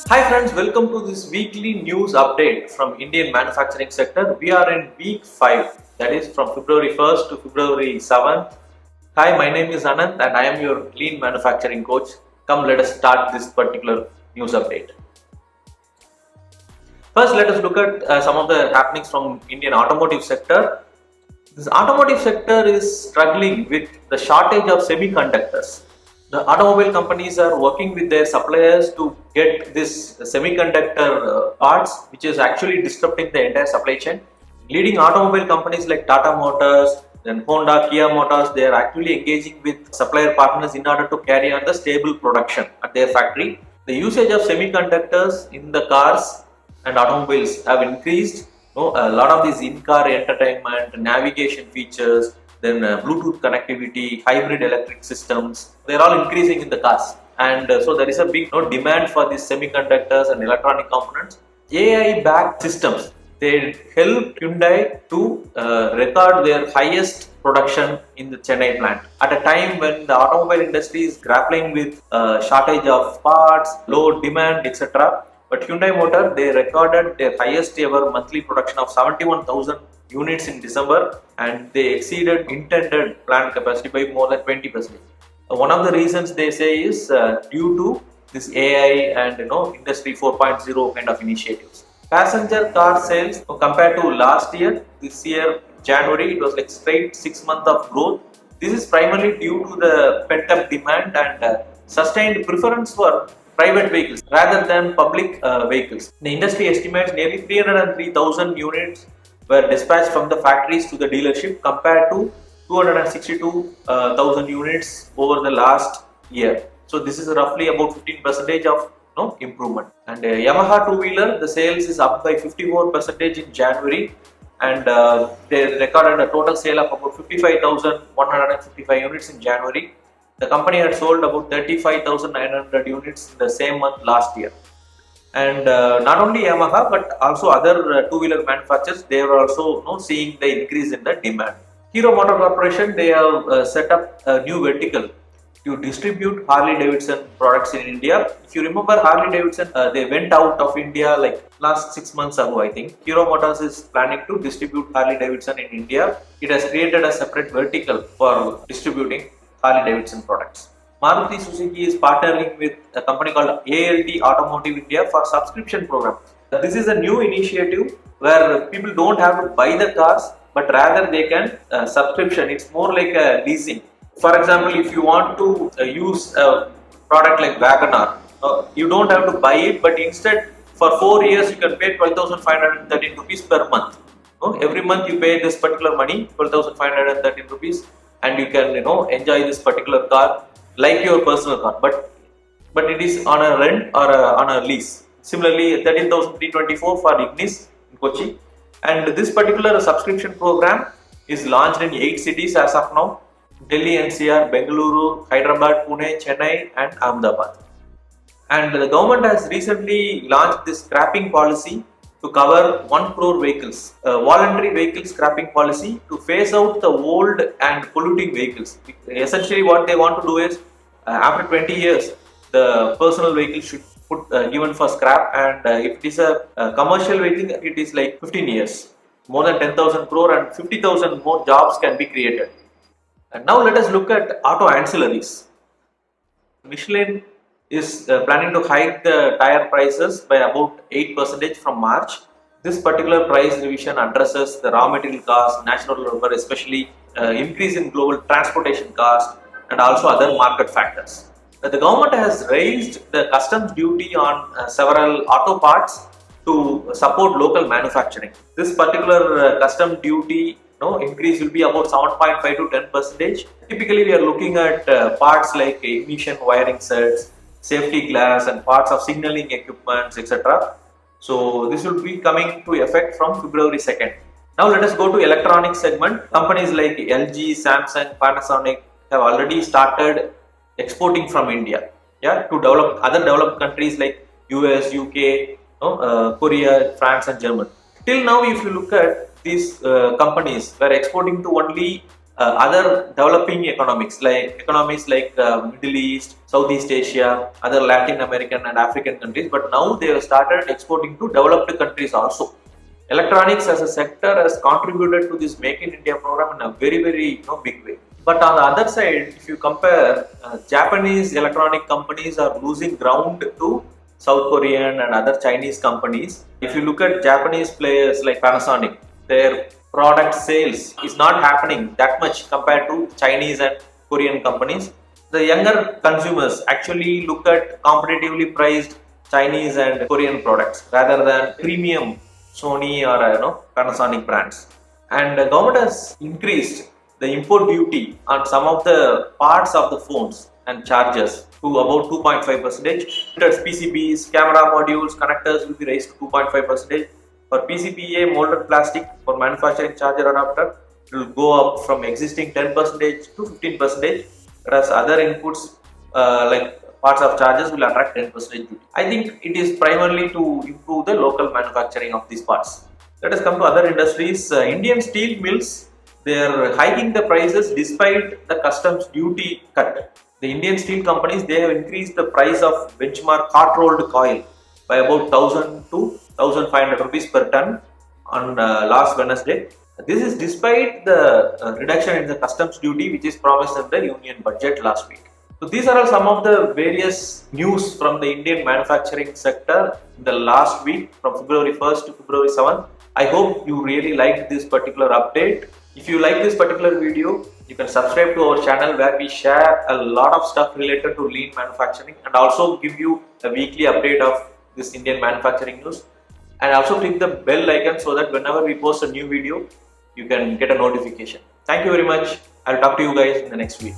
Hi friends, welcome to this weekly news update from Indian manufacturing sector. We are in week 5, that is from February 1st to February 7th. Hi, my name is Anand and I am your lean manufacturing coach. Come, let us start this particular news update. First, let us look at some of the happenings from Indian automotive sector. This automotive sector is struggling with the shortage of semiconductors. The automobile companies are working with their suppliers to get this semiconductor parts, which is actually disrupting the entire supply chain. Leading automobile companies like Tata Motors, then Honda, Kia Motors, they are actually engaging with supplier partners in order to carry on the stable production at their factory. The usage of semiconductors in the cars and automobiles have increased. A lot of these in-car entertainment, navigation features, then Bluetooth connectivity, hybrid electric systems, they're all increasing in the cars. And so there is a big demand for these semiconductors and electronic components. AI-backed systems, they help Hyundai to record their highest production in the Chennai plant at a time when the automobile industry is grappling with shortage of parts, low demand, etc. But Hyundai Motor, they recorded their highest ever monthly production of 71,000 units in December, and they exceeded intended plant capacity by more than 20%. One of the reasons they say is due to this AI and Industry 4.0 kind of initiatives. Passenger car sales compared to last year, this year January, it was like straight 6 months of growth. This is primarily due to the pent up demand and sustained preference for private vehicles rather than public vehicles. The industry estimates nearly 303,000 units were dispatched from the factories to the dealership compared to 262,000 units over the last year. So this is roughly about 15% of improvement. And Yamaha two-wheeler, the sales is up by 54% in January, and they recorded a total sale of about 55,155 units in January. The company had sold about 35,900 units in the same month last year. And not only Yamaha but also other two-wheeler manufacturers, they are also seeing the increase in the demand. Hero Motor Corporation, they have set up a new vertical to distribute Harley Davidson products in India. If you remember, Harley Davidson, they went out of India like last 6 months ago, I think. Hero Motors is planning to distribute Harley Davidson in India. It has created a separate vertical for distributing Harley Davidson products. Maruti Suzuki is partnering with a company called ALD Automotive India for subscription program. This is a new initiative where people don't have to buy the cars, but rather they can subscription. It's more like a leasing. For example, if you want to use a product like Wagoner, you don't have to buy it, but instead for 4 years you can pay 12,513 rupees per month. Every month you pay this particular money, 12,513 rupees, and you can enjoy this particular car like your personal car, but it is on a rent or on a lease. Similarly, 13,324 for Ignis in Kochi, and this particular subscription program is launched in 8 cities as of now: Delhi NCR, Bengaluru, Hyderabad, Pune, Chennai, and Ahmedabad. And the government has recently launched this scrapping policy to cover 1 crore vehicles, voluntary vehicle scrapping policy to phase out the old and polluting vehicles. Essentially, what they want to do is after 20 years, the personal vehicle should put given for scrap, and if it is a commercial vehicle, it is like 15 years. More than 10,000 crore and 50,000 more jobs can be created. And now let us look at auto ancillaries. Michelin is planning to hike the tire prices by about 8% from March. This particular price revision addresses the raw material cost, natural rubber, especially increase in global transportation cost, and also other market factors. The government has raised the customs duty on several auto parts to support local manufacturing. This particular custom duty increase will be about 7.5 to 10%. Typically, we are looking at parts like ignition wiring sets, safety glass, and parts of signaling equipments, etc. So this will be coming to effect from February 2nd. Now let us go to electronics segment. Companies like LG, Samsung, Panasonic have already started exporting from India, to other developed countries like US, UK, Korea, France, and Germany. Till now, if you look at these companies were exporting to only other developing economies like Middle East, Southeast Asia, other Latin American and African countries. But now they have started exporting to developed countries also. Electronics as a sector has contributed to this Make in India program in a very big way. But on the other side, if you compare, Japanese electronic companies are losing ground to South Korean and other Chinese companies. If you look at Japanese players like Panasonic, their product sales is not happening that much compared to Chinese and Korean companies. The younger consumers actually look at competitively priced Chinese and Korean products rather than premium Sony or Panasonic brands. And the government has increased the import duty on some of the parts of the phones and chargers to about 2.5%. PCBs, camera modules, connectors will be raised to 2.5%. For PCBA molded plastic for manufacturing charger adapter, it will go up from existing 10% to 15%, whereas other inputs like parts of chargers will attract 10% duty. I think it is primarily to improve the local manufacturing of these parts. Let us come to other industries. Indian steel mills, they are hiking the prices despite the customs duty cut. The Indian steel companies, they have increased the price of benchmark hot rolled coil by about 1000 to 1500 rupees per ton on last Wednesday. This is despite the reduction in the customs duty which is promised in the union budget last week. So these are all some of the various news from the Indian manufacturing sector in the last week from February 1st to February 7th. I hope you really liked this particular update. If you like this particular video, you can subscribe to our channel where we share a lot of stuff related to lean manufacturing and also give you a weekly update of this Indian manufacturing news. And also click the bell icon so that whenever we post a new video, you can get a notification. Thank you very much. I'll talk to you guys in the next week.